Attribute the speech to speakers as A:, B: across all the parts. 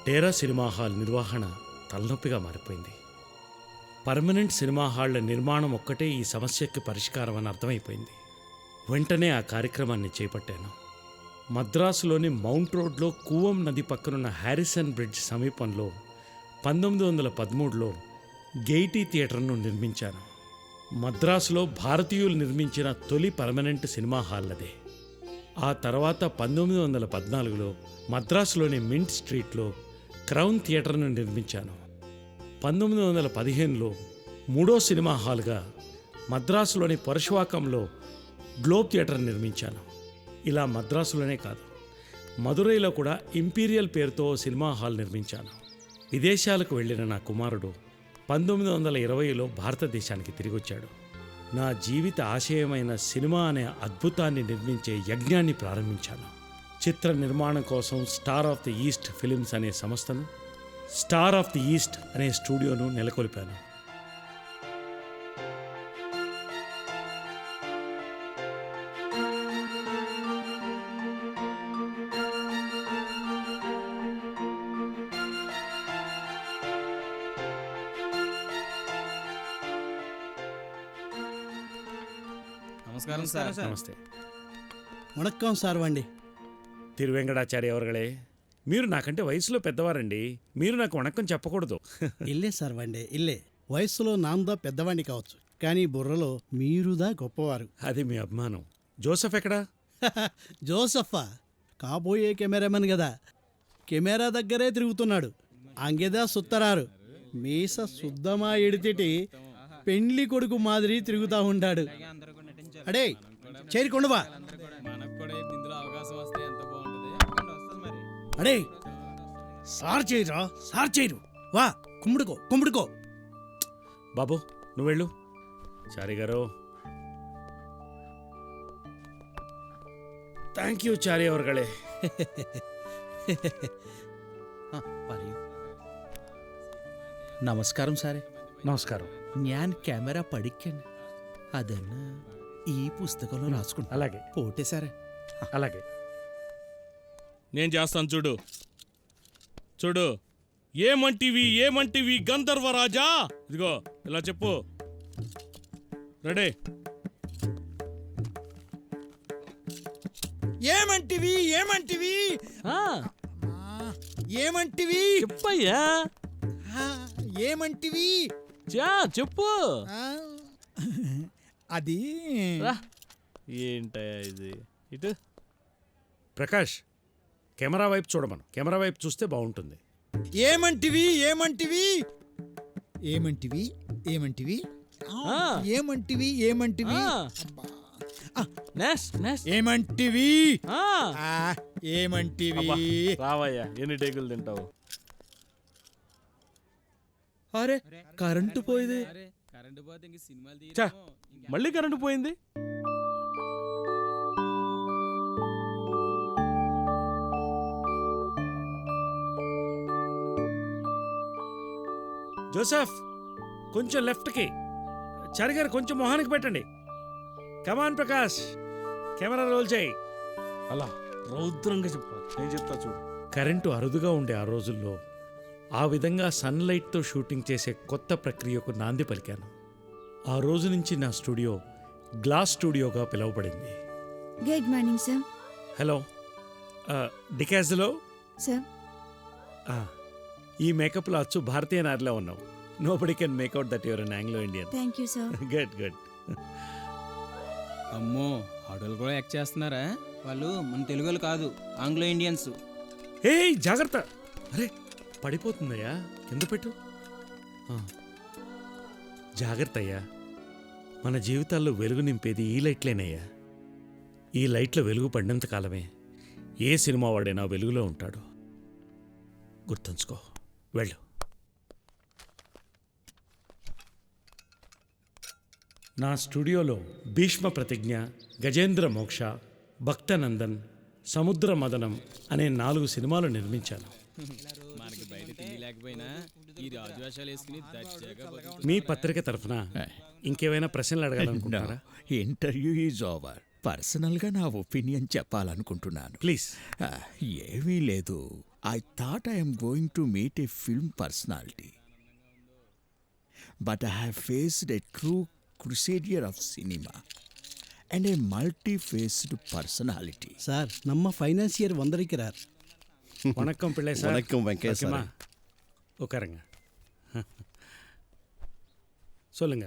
A: డేరా cinema hall నిర్వహణ తలనొప్పిగా మారిపోయింది. పర్మనెంట్ సినిమా హాళ్ల నిర్మాణం ఒక్కటే ఈ సమస్యకి పరిష్కారం అని అర్థమైపోయింది. వెంటనే ఆ కార్యక్రమాన్ని చేపట్టాను. మద్రాసులోని మౌంట్ రోడ్లో కూవం నది పక్కనున్న హ్యారిసన్ బ్రిడ్జ్ సమీపంలో 1913లో గెయిటీ థియేటర్ను నిర్మించాను. మద్రాసులో భారతీయులు నిర్మించిన తొలి పర్మనెంట్ సినిమా హాల్ అదే. ఆ తర్వాత 1914లో మద్రాసులోని మింట్ స్ట్రీట్లో క్రౌన్ థియేటర్ను నిర్మించాను. 1915లో మూడో సినిమా హాల్గా మద్రాసులోని పరశువాకంలో గ్లోబ్ థియేటర్ నిర్మించాను. ఇలా మద్రాసులోనే కాదు, మదురైలో కూడా ఇంపీరియల్ పేరుతో సినిమా హాల్ నిర్మించాను. విదేశాలకు వెళ్ళిన నా కుమారుడు 1920లో భారతదేశానికి తిరిగొచ్చాడు. నా జీవిత ఆశయమైన సినిమా అనే అద్భుతాన్ని నిర్మించే యజ్ఞాన్ని ప్రారంభించాను. చిత్ర నిర్మాణం కోసం star of the east films అనే సంస్థను, స్టార్ ఆఫ్ ది ఈస్ట్ అనే స్టూడియోను నెలకొల్పాను.
B: నమస్కారం సార్.
A: నమస్తే.
C: వణక్కం సార్ వండి.
A: తిరువెంకటాచార్య అవర్గళే, మీరు నాకంటే వయసులో పెద్దవారండి. మీరు నాకు వణక్కం చెప్పకూడదు.
C: ఇల్లే సార్ వండే ఇల్లే. వయస్సులో నాందా పెద్దవాణ్ణి కావచ్చు, కానీ బుర్రలో మీరుదా గొప్పవారు.
A: అది మీ అభిమానం. జోసెఫ్ ఎక్కడా?
C: జోసఫా కాబోయే కెమెరామెన్ కదా, కెమెరా దగ్గరే తిరుగుతున్నాడు. అంగెదా సుత్తరారు మీస శుద్ధమా ఎడితిటి పెండ్లి కొడుకు మాదిరి తిరుగుతా ఉంటాడు. అడే చేరికొండవా. అడే సార్ చేయరా, సార్ చేయరు. వా కుమ్ముడుకో కుమ్ముడుకో.
A: బాబు నువ్వు వెళ్ళు. చారి గారు. థ్యాంక్ యూ చారి అవర్గళే.
D: നമസ്കാരം സാറേ.
A: నమస్కారం.
D: ഞാൻ కెమెరా പഠിക്കാൻ అదన్నా ఈ పుస్తకంలో రాసుకుంటా.
A: అలాగే
D: పోటే సారే.
A: అలాగే.
B: నేను చేస్తాను చూడు. చూడు, ఏమంటివి గంధర్వరాజా. ఇదిగో ఇలా చెప్పు. రెడీ.
E: ఏమంటివి
B: చెప్పయ్యా.
E: ఏమంటివి
B: చెప్పు.
E: అది
B: ఏంటయ్యా ఇది? ఇటు
A: ప్రకాష్, కెమెరా వైపు చూడమను. కెమెరా వైపు చూస్తే బాగుంటుంది.
E: ఏమంటివి
B: రావయ్యా, ఎన్ని టేకులు తింటావు?
D: అరే కరెంటు పోయింది.
B: ఛా, మళ్ళీ కరెంటు పోయింది.
A: జోసెఫ్ కొంచెం లెఫ్ట్కి. చారి గారు కొంచెం మొహానికి పెట్టండి. కమాన్ ప్రకాష్, కెమెరా రోల్ చేయి.
B: అలా రౌద్రంగా చెప్పాలి. నేను చెప్తా చూడు.
A: కరెంటు అరుదుగా ఉండే ఆ రోజుల్లో ఆ విధంగా సన్లైట్తో షూటింగ్ చేసే కొత్త ప్రక్రియకు నాంది పలికాను. ఆ రోజు నుంచి నా స్టూడియో గ్లాస్ స్టూడియోగా పిలువబడింది.
F: Good morning sir.
A: హలో, డికాజ్లో
F: సార్.
A: ఈ మేకప్లో అచ్చు భారతీయ నారిలో ఉన్నావు. Nobody can make out that your an Anglo Indian.
F: Thank you sir.
A: Good.
G: అమ్మో, ఆడోళ్ళు కూడా యాక్ట్ చేస్తున్నారా? వాళ్ళు మన తెలుగు వాళ్ళు కాదు, ఆంగ్లో ఇండియన్స్.
A: హే జాగ్రత్త. అరే పడిపోతుందయ్యా, కింద పెట్టు. జాగ్రత్త అయ్యా. మన జీవితాల్లో వెలుగు నింపేది ఈ లైట్లేనయ్యా. ఈ లైట్లో వెలుగు పడినంత కాలమే ఏ సినిమా వాడైనా వెలుగులో ఉంటాడు. గుర్తుంచుకో. వెళ్ళు. నా స్టూడియోలో భీష్మ ప్రతిజ్ఞ, గజేంద్ర మోక్ష, భక్తనందన్, సముద్ర మదనం అనే 4 సినిమాలు నిర్మించాను.
G: మనకి బయట తిండి లేకపోయినా ఈ రాజవేషాలు వేసుకుని దర్జాగా
A: మీ పత్రిక తరఫున ఇంకేమైనా ప్రశ్నలు అడగాలనుకుంటున్నారా?
D: Interview is over. పర్సనల్గా నా ఒపీనియన్ చెప్పాలనుకుంటున్నాను.
A: ప్లీజ్.
D: ఏమీ లేదు, I thought I am going to meet a film personality. But I have faced a true crusader of cinema and a multi-faced personality.
C: Sir நம்ம ஃபைனான்சியர் வந்திருக்கிறார்.
A: வணக்கம் பிள்ளை சார்.
E: வணக்கம் வெங்கையா சார்.
A: ஓகேம்மா? உட்காருங்க. சொல்லுங்க.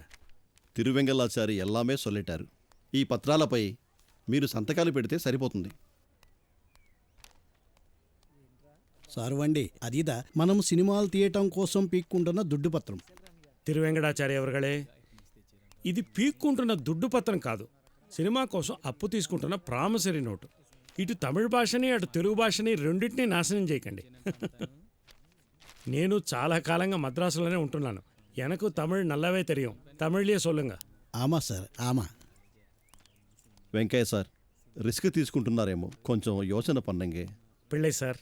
E: తిరువెంగళాచారి எல்லாமே சொல்லிட்டாరు. ఈ పత్రాలపై మీరు సంతకాలు పెడితే సరిపోతుంది.
C: సార్వండి అదిదా మనం సినిమాలు తీయటం కోసం పీక్కుంటున్న దుడ్డు పత్రం.
A: తిరువెంకటాచారి అవர்களே, ఇది పీక్కుంటున్న దుడ్డు పత్రం కాదు, సినిమా కోసం అప్పు తీసుకుంటున్న ప్రామిసరీ నోటు. ఇటు తమిళ భాషని అటు తెలుగు భాషని రెండింటినీ నాశనం చేయకండి. నేను చాలా కాలంగా మద్రాసులోనే ఉంటున్నాను. ఎనకు తమిళ్ నల్లవే తెలియం. తమిళ్లే సొల్లుంగ.
C: ఆమా సార్ ఆమా.
E: వెంకయ్య సార్, రిస్క్ తీసుకుంటున్నారేమో, కొంచెం యోచన పన్నంగే.
A: పిళ్ళై సార్,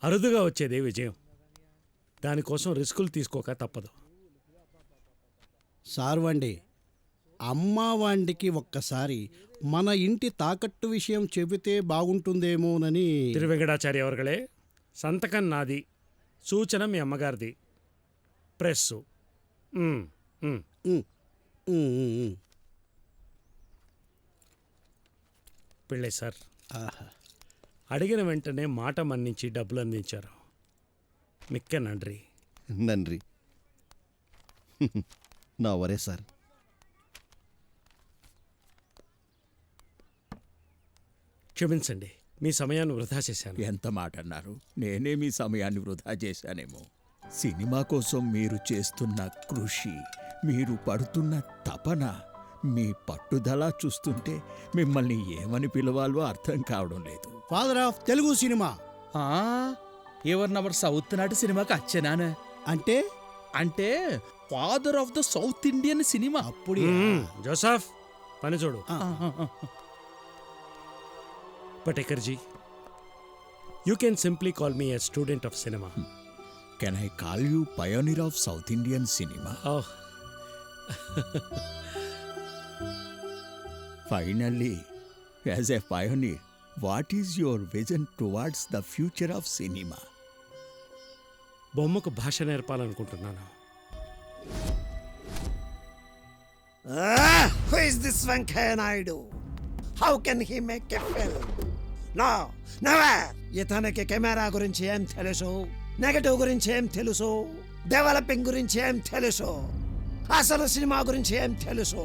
A: అరుదుగా వచ్చేదే విజయం. దానికోసం రిస్కులు తీసుకోక తప్పదు.
C: సార్వండి, అమ్మావాండికి ఒక్కసారి మన ఇంటి తాకట్టు విషయం చెబితే బాగుంటుందేమోనని.
A: తిరువెంకటాచారి అవர்களే, సంతకం నాది, సూచన మీ అమ్మగారిది, ప్రెస్సు.
C: ఉమ్, ఉమ్, ఉమ్.
A: పిళ్ళై సార్,
C: ఆహా.
A: అడిగిన వెంటనే మాట మన్నించి డబ్బులు అందించారు. మిక్క నండ్రి.
E: నన్రి. నా వరే సార్.
A: క్షమించండి, మీ సమయాన్ని వృధా చేశాను.
D: ఎంత మాట అన్నారు? నేనే మీ సమయాన్ని వృధా చేశానేమో. సినిమా కోసం మీరు చేస్తున్న కృషి, మీరు పడుతున్న తపన, మీ పట్టుదల చూస్తుంటే మిమ్మల్ని ఏమని పిలవాలో అర్థం కావడం లేదు.
C: ఫాదర్ ఆఫ్ తెలుగు సినిమా
D: ఎవరు నవర్ సౌత్ నాటి సినిమాకి అచ్చనాన
C: అంటే
D: అంటే father of the south Indian cinema.
C: అప్పుడు
A: జోసఫ్, పని చూడు. పటేకర్జీ, you can simply call me a student of cinema.
D: Can I call you pioneer of south Indian cinema? Finally, as a pioneer, what is your vision towards the future of cinema?
A: బొమ్మకు భాష నేర్పాలనుకుంటున్నాను.
H: Who is this Venkaya Naidu? How can he make a film? No, never! ఇతనికి camera గురించి ఏం తెలుసు, negative గురించి ఏం తెలుసు, developing గురించి ఏం తెలుసు, అసలు సినిమా గురించి ఏం తెలుసు?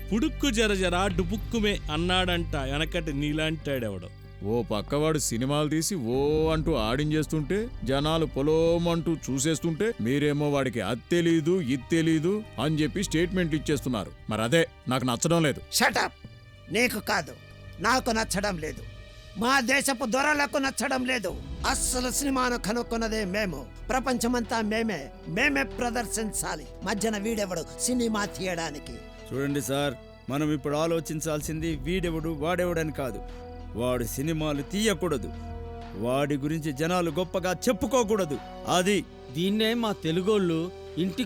B: పుడుక్కు జర జర డుబుక్కుమే అన్నాడంట వెనకటి నీలాంటాడెవడు.
D: ఓ పక్కవాడు సినిమాలు తీసి ఓ అంటూ ఆడించేస్తుంటే, జనాలు పొలోమంటూ చూసేస్తుంటే, మీరేమో వాడికి అది తెలీదు ఇది తెలీదు అని చెప్పి స్టేట్మెంట్లు ఇచ్చేస్తున్నారు. మరి అదే నాకు నచ్చడం లేదు.
H: షటప్! నీకు కాదు, నాకు నచ్చడం లేదు, మా దేశపు దొరలకు నచ్చడం లేదు. అస్సలు సినిమాను కనుక్కున్నదే మేము, ప్రపంచమంతా మేమే ప్రదర్శించాలి. మధ్యన వీడెవడు సినిమా తీయడానికి?
I: చూడండి సార్, మనం ఇప్పుడు ఆలోచించాల్సింది వీడెవడు వాడెవడని కాదు. వాడు సినిమాలు తీయకూడదు, వాడి గురించి జనాలు గొప్పగా చెప్పుకోకూడదు. అది
J: దీన్నే మా తెలుగోళ్ళు ఇంటి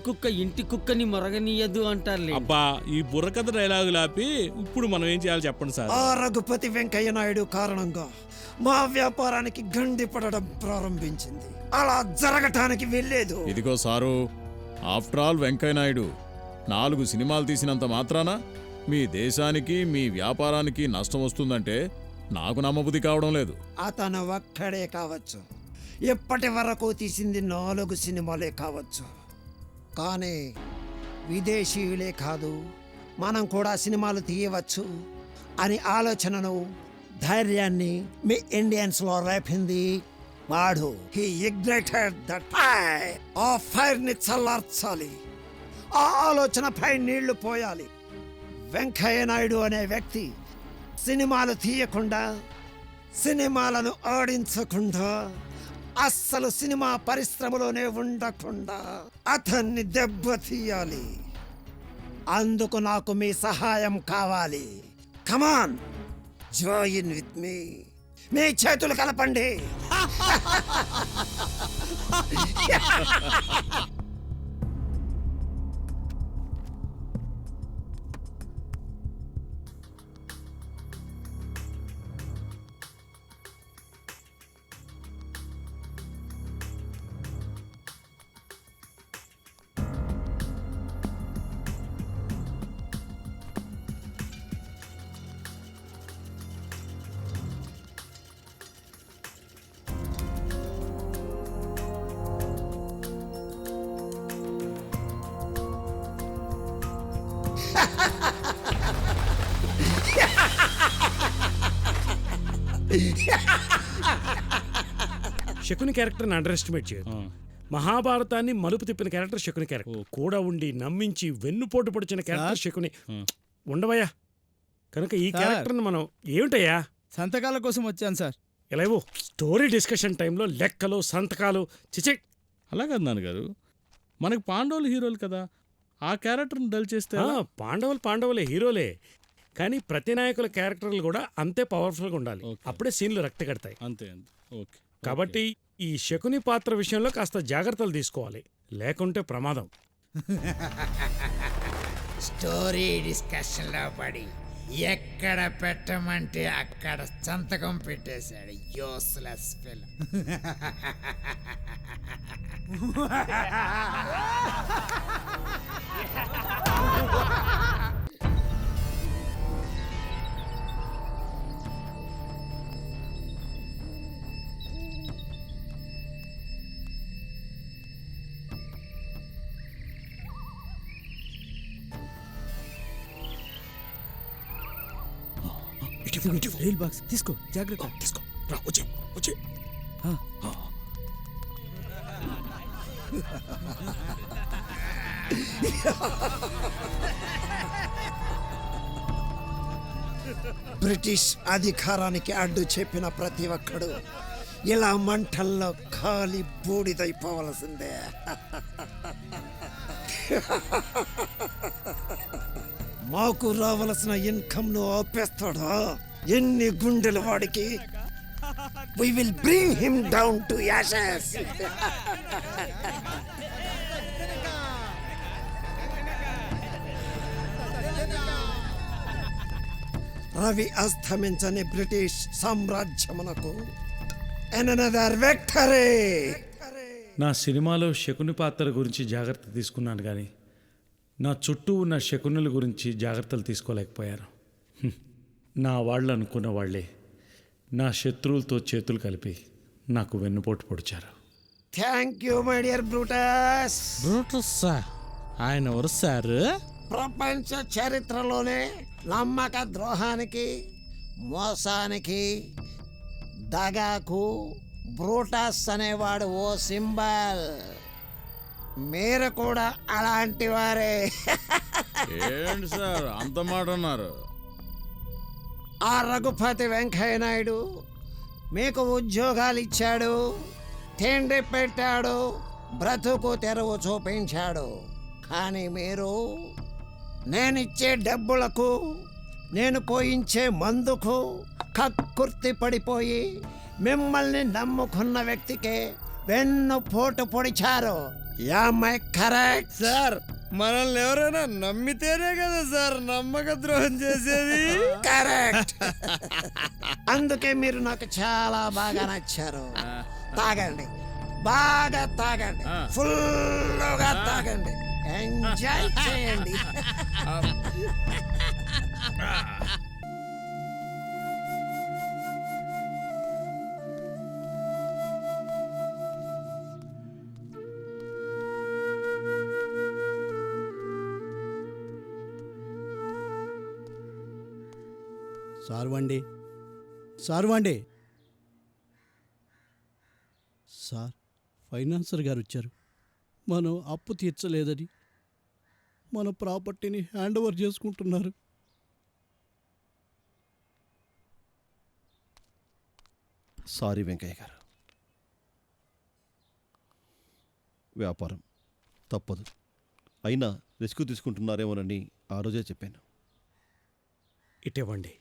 J: కుక్కని మొరగనీయదు అంటారులే.
B: అబ్బా, ఈ బుర్రకథ డైలాగులు ఆపి ఇప్పుడు మనం ఏం చేయాలి చెప్పండి సార్.
H: ఆ రఘుపతి వెంకయ్య నాయుడు కారణంగా మా వ్యాపారానికి గండి పడడం ప్రారంభించింది. అలా జరగటానికి వెళ్ళలేదు.
D: ఇదిగో sir, after all Venkaiah Naidu 4 సినిమాలు తీసినంత మాత్రాన మీ దేశానికి మీ వ్యాపారానికి నష్టం వస్తుందంటే నాకు నమ్మబుద్ధి కావడం లేదు.
H: అతను ఒక్కడే కావచ్చు, ఇప్పటి వరకు తీసింది 4 సినిమాలే కావచ్చు, కానీ విదేశీయులే కాదు, మనం కూడా సినిమాలు తీయవచ్చు అని ఆలోచనను, ధైర్యాన్ని మీ ఇండియన్స్ లో రేపింది వాడు. He ignited that fire. ఆ ఫైర్ ని చల్లార్చాలి, ఆ ఆలోచనపై నీళ్లు పోయాలి. వెంకయ్య నాయుడు అనే వ్యక్తి సినిమాలు తీయకుండా, సినిమాలను ఆడించకుండా, అస్సలు సినిమా పరిశ్రమలోనే ఉండకుండా అతన్ని దెబ్బతీయాలి. అందుకు నాకు మీ సహాయం కావాలి. కమాన్, జాయిన్ విత్ మీ. మీ చేతులు కలపండి.
A: శకుని క్యారెక్టర్ని అండర్ ఎస్టిమేట్ చేయదు. మహాభారతాన్ని మలుపు తిప్పిన క్యారెక్టర్ శకుని క్యారెక్టర్. కూడా ఉండి నమ్మించి వెన్నుపోటు పొడిచిన క్యారెక్టర్ శకుని. ఉండవయ్యా. కనుక ఈ క్యారెక్టర్ని మనం ఏమిటయ్యా
I: సంతకాల కోసం వచ్చాను సార్.
A: ఎలాగో స్టోరీ డిస్కషన్ టైంలో లెక్కలు సంతకాలు చిచి.
B: అలా కాదు నాన్నగారు, మనకి పాండవులు హీరోలు కదా, ఆ క్యారెక్టర్ని డల్ చేస్తే ఎలా?
A: పాండవులే హీరోలే, కానీ ప్రతి నాయకుల క్యారెక్టర్లు కూడా అంతే పవర్ఫుల్గా ఉండాలి. అప్పుడే సీన్లు రక్త కడతాయి.
B: అంతే అంతే. ఓకే.
A: కాబట్టి ఈ శకుని పాత్ర విషయంలో కాస్త జాగ్రత్తలు తీసుకోవాలి, లేకుంటే ప్రమాదం.
K: స్టోరీ డిస్కషన్లో పడి ఎక్కడ పెట్టమంటే అక్కడ సంతకం పెట్టేశాడు. Useless film.
I: రైల్ బాక్స్ తీసుకో, జాగ్రత్త.
A: తీసుకో రా, వచ్చే వచ్చే.
H: బ్రిటిష్ అధికారానికి అడ్డు చెప్పిన ప్రతి ఒక్కడు ఇలా మంటల్లో ఖాళీ బూడిదైపోవలసిందే. మాకు రావలసిన ఇన్కమ్ ను ఆపేస్తాడా? ఎన్ని గుండెలు వాడికి! We will bring him down to ashes. రవి అస్తమించని బ్రిటిష్ సామ్రాజ్యమునకు another victory.
A: నా సినిమాలో శకుని పాత్ర గురించి జాగ్రత్త తీసుకున్నాను, కానీ నా చుట్టూ ఉన్న శకునుల గురించి జాగ్రత్తలు తీసుకోలేకపోయాను. నా వాళ్ళు అనుకున్న వాళ్ళే నా శత్రువులతో చేతులు కలిపి నాకు వెన్నుపోటు పొడిచారు.
H: Thank you my dear Brutus.
B: Brutus ఆయన ఎవరు సార్?
H: ప్రపంచ చరిత్రలోనే నమ్మక ద్రోహానికి, మోసానికి, దగాకు బ్రూటస్ అనేవాడు ఓ సింబల్. మీరు కూడా అలాంటి వారే.
I: ఏంటి సార్ అంత మాట అన్నారు?
H: ఆ రఘుపతి వెంకయ్య నాయుడు మీకు ఉద్యోగాలు ఇచ్చాడు, తిండి పెట్టాడు, బ్రతుకు తెరువు చూపించాడు. కానీ మీరు నేనిచ్చే డబ్బులకు, నేను పోయించే మందుకు కక్కుర్తి పడిపోయి మిమ్మల్ని నమ్ముకున్న వ్యక్తికే వెన్ను పోటు పొడిచారు. Am I correct?
I: సార్ మనల్ని ఎవరైనా నమ్మితేనే కదా సార్ నమ్మక ద్రోహం చేసేది.
H: కరెక్ట్. అందుకే మీరు నాకు చాలా బాగా నచ్చారు. తాగండి, బాగా తాగండి, ఫుల్గా తాగండి, ఎంజాయ్ చేయండి.
C: సార్వండి, సార్వండి. సార్, ఫైనాన్సర్ గారు వచ్చారు. మనం అప్పు తీర్చలేదని మన ప్రాపర్టీని హ్యాండ్ ఓవర్ చేసుకుంటున్నారు.
E: సారీ వెంకయ్య గారు, వ్యాపారం తప్పదు. అయినా రిస్క్ తీసుకుంటున్నారేమోనని ఆ రోజే చెప్పాను.
A: ఇటివ్వండి.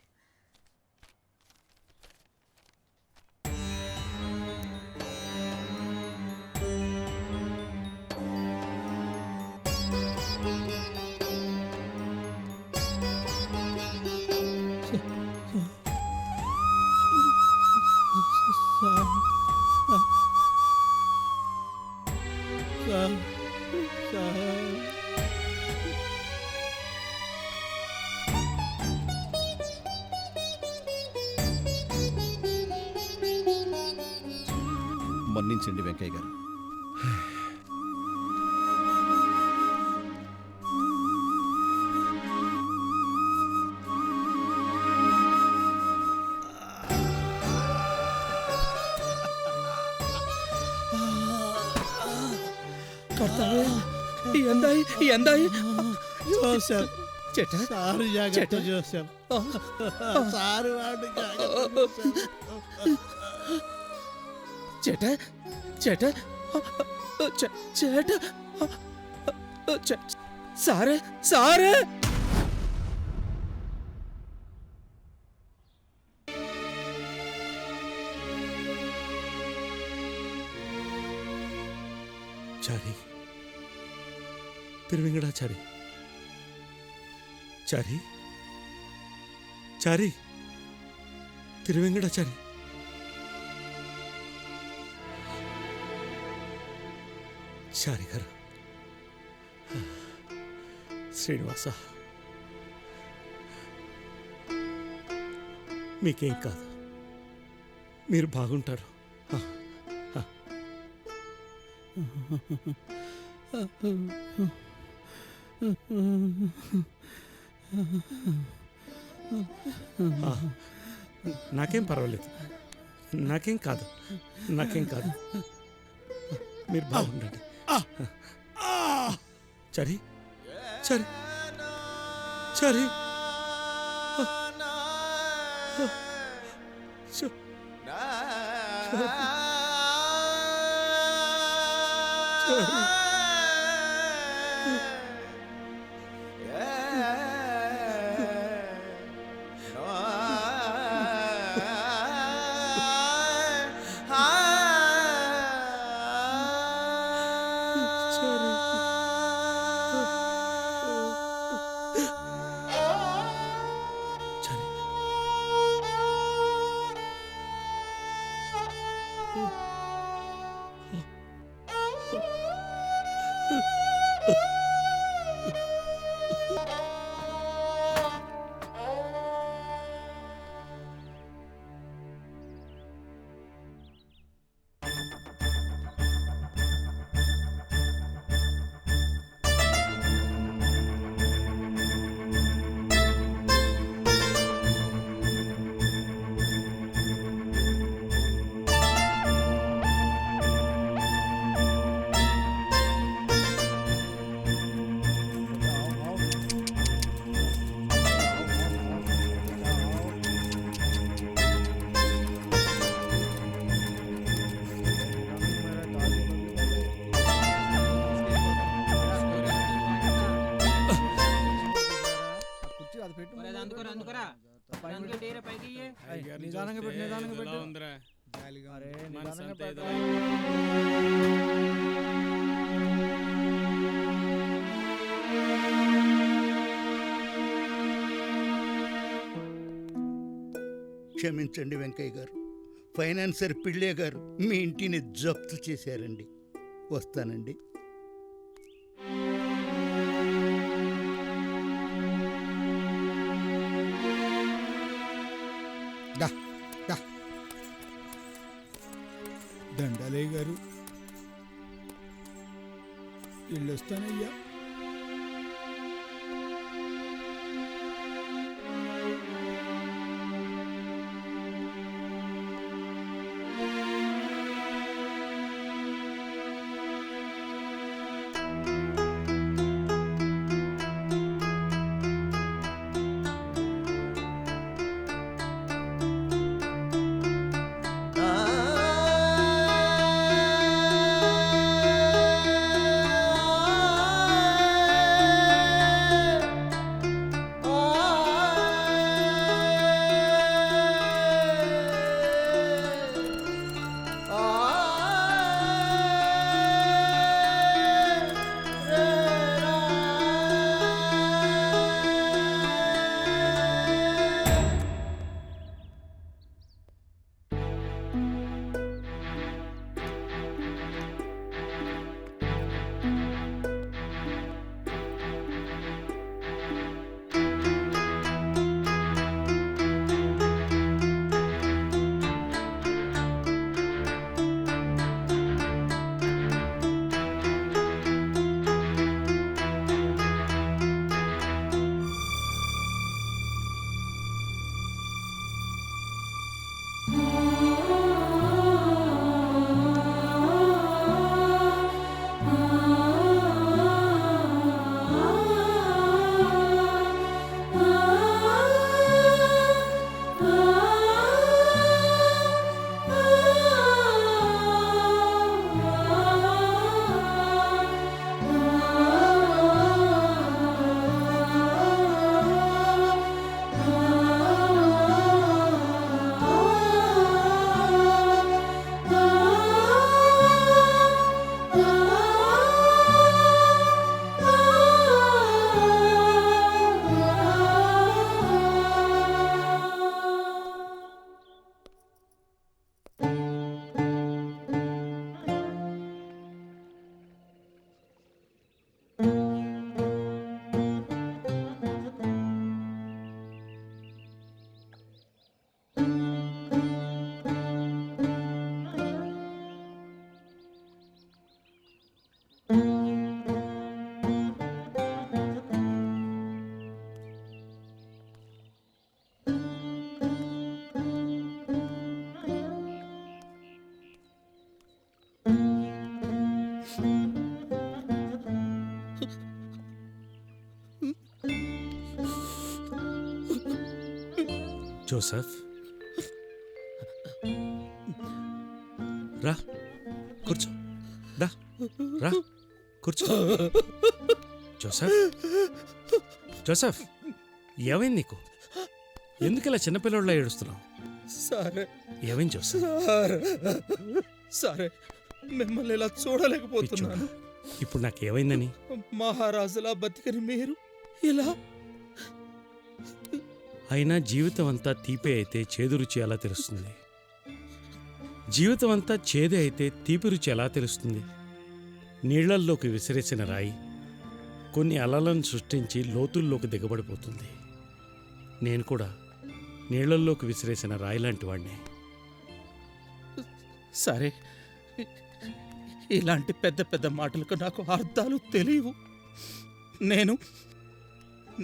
E: మన్నించండి వెంకయ్య గారు.
C: ജോസഫ് സാറ് ജാഗ്രത ജോസഫ് സാറ് വാട്
J: ചേട്ടാ ചേട്ടാ ചേട്ടാ സാറ് സാറ്
A: చారి తిరువెంగడాచారి చారి చారి తిరువెంగడాచారి చారి గారు శ్రీనివాస మీకేం కాదు మీరు బాగుంటారు నాకేం పర్వాలేదు నాకేం కాదు మీరు బాగుండండి చరి చరి చరి
L: క్షమించండి వెంకయ్య గారు, ఫైనాన్సర్ పిళ్ళే గారు మీ ఇంటిని జప్తు చేశారండి. వస్తానండి. దండాలయ్య గారు, వెళ్ళొస్తానయ్యా.
A: జోసెఫ్ రా కూర్చో రా రా కూర్చో జోసెఫ్ జోసెఫ్ ఏమైంది నీకు ఎందుకు ఇలా చిన్నపిల్లడిలో ఏడుస్తున్నావు
I: సరే
A: ఏమైంది జోసెఫ్
I: సరే మిమ్మల్ని ఇలా చూడలేకపోతున్నాను.
A: ఇప్పుడు నాకేమైందని
I: మహారాజులా బతికని మీరు ఇలా
A: అయినా జీవితం అంతా తీపి అయితే చేదు రుచి ఎలా తెలుస్తుంది? జీవితం అంతా చేదే అయితే తీపి రుచి ఎలా తెలుస్తుంది? నీళ్లల్లోకి విసిరేసిన రాయి కొన్ని అలలను సృష్టించి లోతుల్లోకి దిగబడిపోతుంది. నేను కూడా నీళ్లల్లోకి విసిరేసిన రాయి లాంటి వాడిని.
I: సరే, ఇలాంటి పెద్ద పెద్ద మాటలకు నాకు అర్థాలు తెలియవు.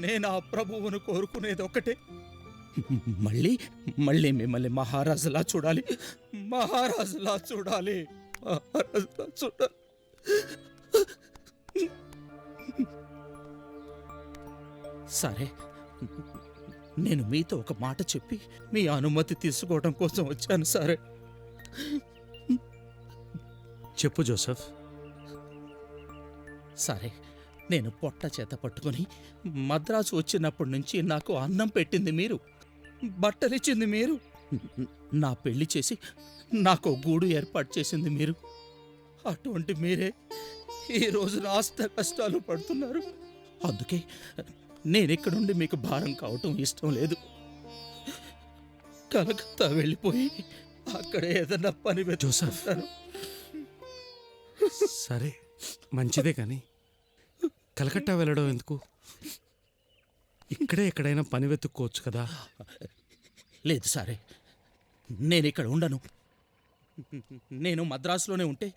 I: నేను ఆ ప్రభువును కోరుకునేది ఒకటే, మళ్ళీ మళ్ళీ మిమ్మల్ని మహారాజులా చూడాలి, మహారాజులా చూడాలి, మహారాజులా చూడాలి. సరే, నేను మీతో ఒక మాట చెప్పి మీ అనుమతి తీసుకోవడం కోసం వచ్చాను. సరే
A: చెప్పు జోసెఫ్.
I: సరే, నేను పొట్ట చేత పట్టుకుని మద్రాసు వచ్చినప్పటి నుంచి నాకు అన్నం పెట్టింది మీరు, బట్టలిచ్చింది మీరు, నా పెళ్లి చేసి నాకు గూడు ఏర్పాటు చేసింది మీరు. అటువంటి మీరే ఈరోజు రాష్ట్ర కష్టాలు పడుతున్నారు. అందుకే నేనిక్కడుండి మీకు భారం కావటం ఇష్టం లేదు. కలకత్తా వెళ్ళిపోయి అక్కడ ఏదన్నా పని
A: జోసెఫ్, సరే మంచిదే కానీ కలకత్తా వెళ్ళడం ఎందుకు? ఇక్కడే ఎక్కడైనా పని వెతుక్కోవచ్చు కదా.
I: లేదు సరే, నేను ఇక్కడ ఉండను. నేను మద్రాసులోనే ఉంటే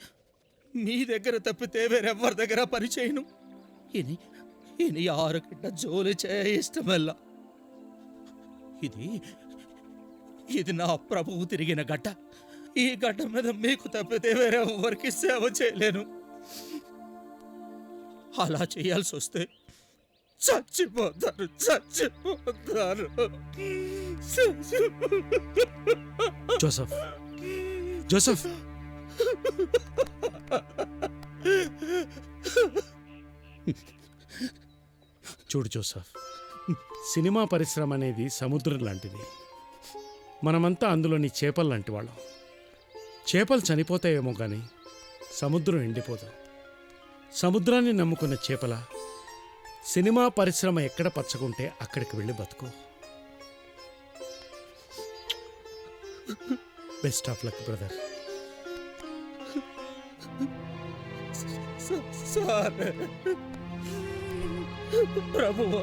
I: మీ దగ్గర తప్పితే వేరెవ్వరి దగ్గర పని చేయను. ఇని 6 గంట జోలి చేయ ఇష్టమల్ల. ఇది నా ప్రభువు తిరిగిన గడ్డ. ఈ గడ్డ మీద మీకు తప్పితే వేరెవ్వరికి సేవ చేయలేను. అలా చేయాల్సి వస్తే చచ్చిపోతారు.
A: జోసెఫ్, జోసెఫ్, చూడు జోసెఫ్, సినిమా పరిశ్రమ అనేది సముద్రం లాంటిది. మనమంతా అందులోని చేపలు లాంటి వాళ్ళం. చేపలు చనిపోతాయేమో కానీ సముద్రం ఎండిపోదు. సముద్రాన్ని నమ్ముకున్న చేపల సినిమా పరిశ్రమ ఎక్కడ పచ్చకుంటే అక్కడికి వెళ్ళి బతుకు. Best of luck brother.
I: ప్రభువా,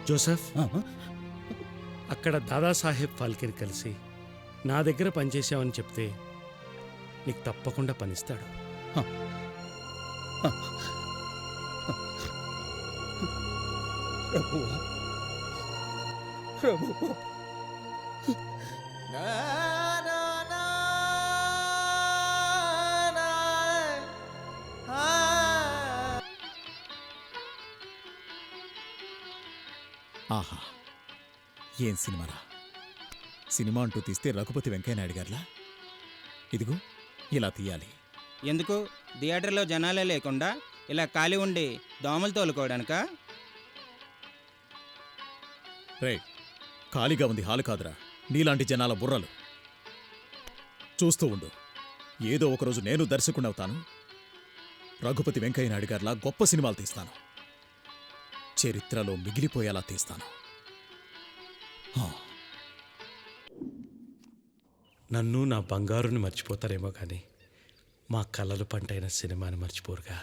A: జోసెఫ్, అక్కడ దాదాసాహెబ్ ఫాల్కేని కలిసి నా దగ్గర పనిచేసావని చెప్తే నీకు తప్పకుండా పనిస్తాడు.
I: ప్రభువా, ప్రభువా.
D: ఆహా, ఏం సినిమారా! సినిమా అంటూ తీస్తే రఘుపతి వెంకయ్యనాయుడు గారిలా. ఇదిగో ఇలా తీయాలి.
G: ఎందుకు థియేటర్లో జనాలే లేకుండా ఇలా ఖాళీ ఉండి దోమలు తోలుకోవడానికా?
D: రే, ఖాళీగా ఉంది హాలు కాదురా, నీలాంటి జనాల బుర్రలు. చూస్తూ ఉండు, ఏదో ఒకరోజు నేను దర్శకుడవుతాను. రఘుపతి వెంకయ్యనాయుడు గారిలా గొప్ప సినిమాలు తీస్తాను. చరిత్రలో మిగిలిపోయేలా తీస్తాను.
A: నన్ను నా బంగారుని మర్చిపోతారేమో కానీ మా కలలు పంటైన సినిమాని మర్చిపోరుగా.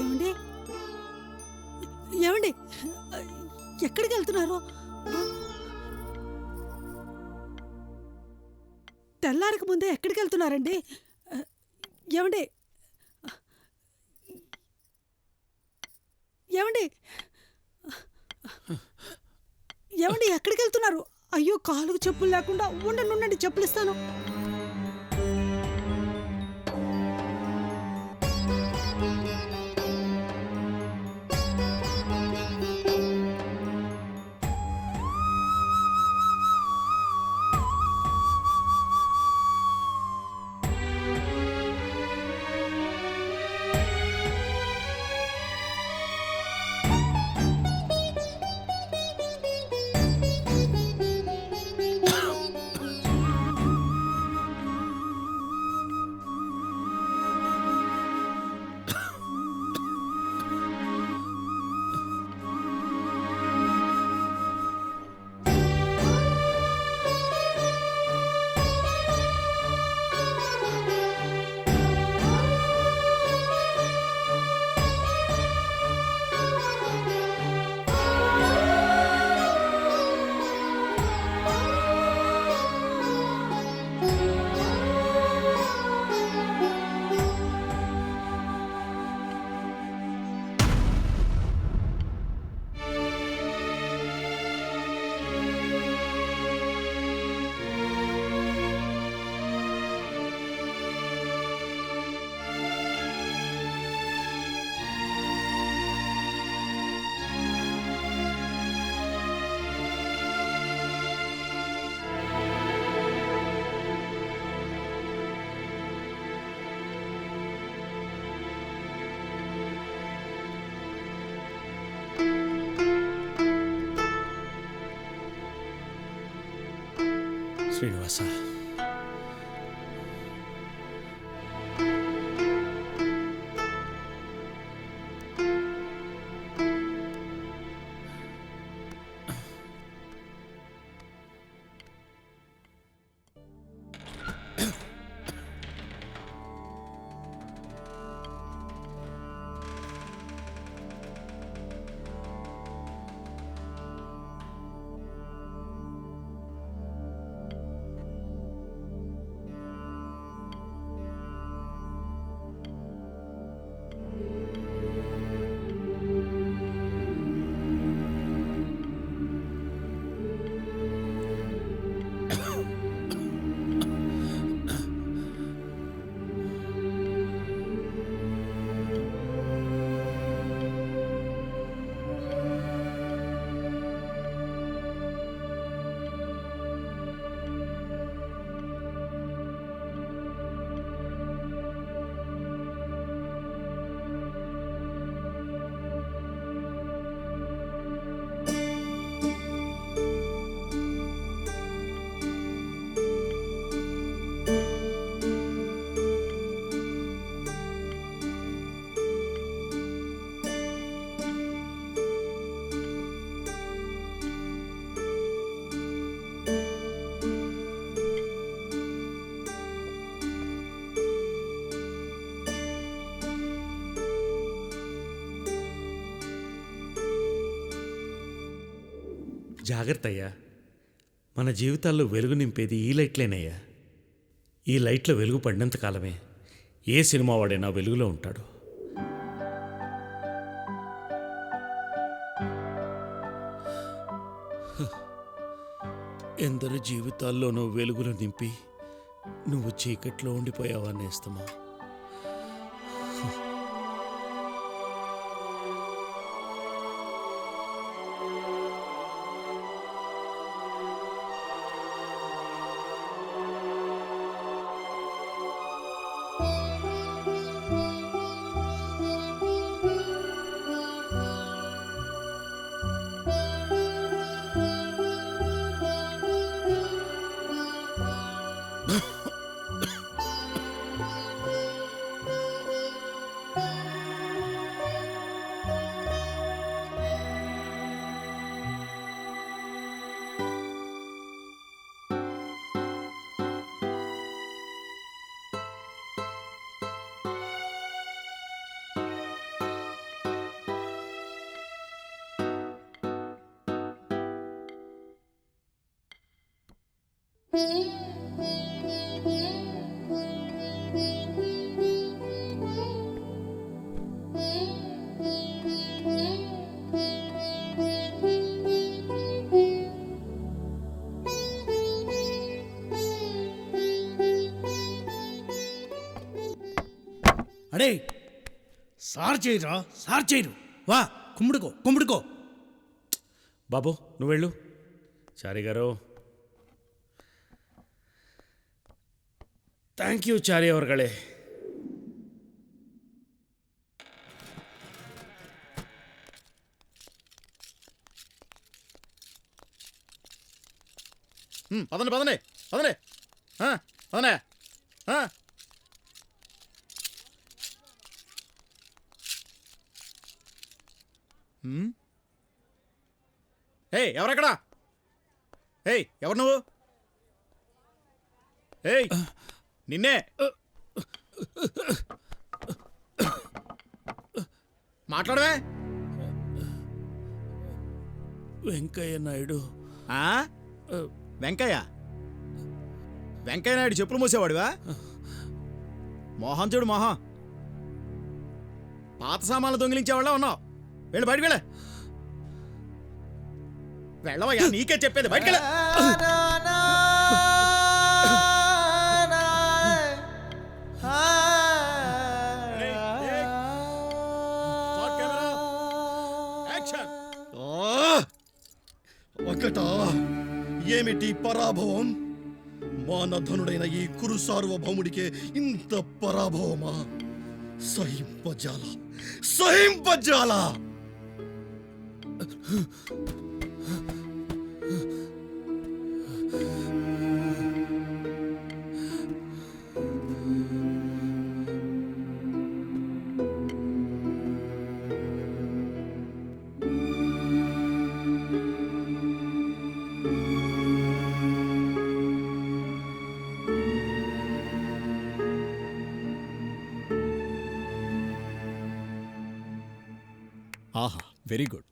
M: ఏమండి ఏమండి ఎక్కడికి వెళ్తున్నారు? తెల్లారికి ముందే ఎక్కడికి వెళ్తున్నారండి? ఏమండి ఏమండి ఏమండి ఎక్కడికి వెళ్తున్నారు? అయ్యో కాలుకు చెప్పులు లేకుండా ఉండండి చెప్పులు ఇస్తాను.
A: శ్రీనివాస, జాగ్రత్త అయ్యా. మన జీవితాల్లో వెలుగు నింపేది ఈ లైట్లేనయ్యా. ఈ లైట్లో వెలుగు పడినంత కాలమే ఏ సినిమా వాడైనా వెలుగులో ఉంటాడు. ఎందరి జీవితాల్లోనూ వెలుగులు నింపి నువ్వు చీకట్లో ఉండిపోయావా నేస్తమా?
C: అడే సార్ చేయరా, సార్ చేయరు. వా కుమ్ముడుకో కుమ్ముడుకో.
A: బాబు నువ్వు వెళ్ళు. చారి గారు, ಥ್ಯಾಂಕ್ ಯು ಚಾರಿ ಅವರುಗಳೇ.
D: పదండి పదండి పదండి పదనే. ఏయ్ ఎవరెక్కడా? ఏయ్ ఎవరు నువ్వు? ఏయ్ నిన్నే. మాట్లాడవే.
A: వెంకయ్య నాయుడు.
D: వెంకయ్య వెంకయ్య నాయుడు చెప్పులు మూసేవాడివా? మోహన్ చూడు మోహన్, పాత సామాన్లు దొంగిలించేవాళ్ళ ఉన్నావు. వెళ్ళి బయటకు వెళ్ళ. వెళ్ళవయ్యా, నీకే చెప్పేది, బయటకెళ్ళ.
E: ఒకటా ఏమిటి పరాభవం? మానధనుడైన ఈ కురు సార్వభౌముడికే ఇంత పరాభవమా? సహింపజాల సహింపజాల.
D: ఆహా, వెరీ గుడ్.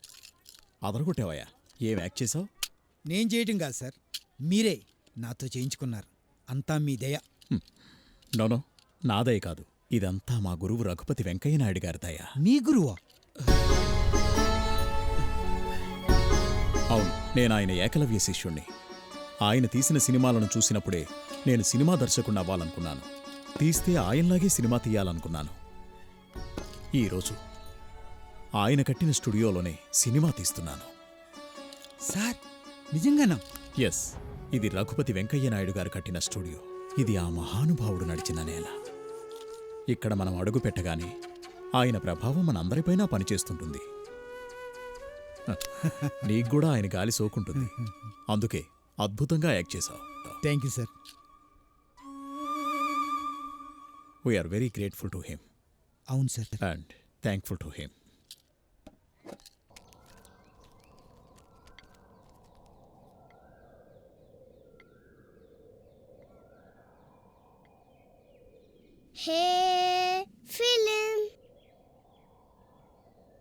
D: అదరగొట్టావయ్యా. ఏం యాక్ట్ చేసావు?
N: నేను చేయటం కాదు సార్, మీరే నాతో చేయించుకున్నారు. అంతా మీ దయ.
D: నోనో, నా దయ కాదు, ఇదంతా మా గురువు రఘుపతి వెంకయ్య నాయుడు గారి దయ.
N: మీ గురువా?
D: అవును, నేను ఆయన ఏకలవ్య శిష్యుణ్ణి. ఆయన తీసిన సినిమాలను చూసినప్పుడే నేను సినిమా దర్శకుడిని అవ్వాలనుకున్నాను. తీస్తే ఆయనలాగే సినిమా తీయాలనుకున్నాను. ఈరోజు ఆయన కట్టిన స్టూడియోలోనే సినిమా తీస్తున్నాను.
N: సార్ నిజంగానా?
D: ఎస్, ఇది రఘుపతి వెంకయ్య నాయుడు గారు కట్టిన స్టూడియో. ఇది ఆ మహానుభావుడు నడిచిన నేల. ఇక్కడ మనం అడుగు పెట్టగానే ఆయన ప్రభావం మనందరిపైనా పనిచేస్తుంటుంది. నీకు కూడా ఆయన గాలి సోకుంటుంది. అందుకే అద్భుతంగా యాక్ట్ చేశావు.
N: Thank you sir.
D: We are very grateful to him.
N: అవును సార్.
D: And thankful to him.
O: Hey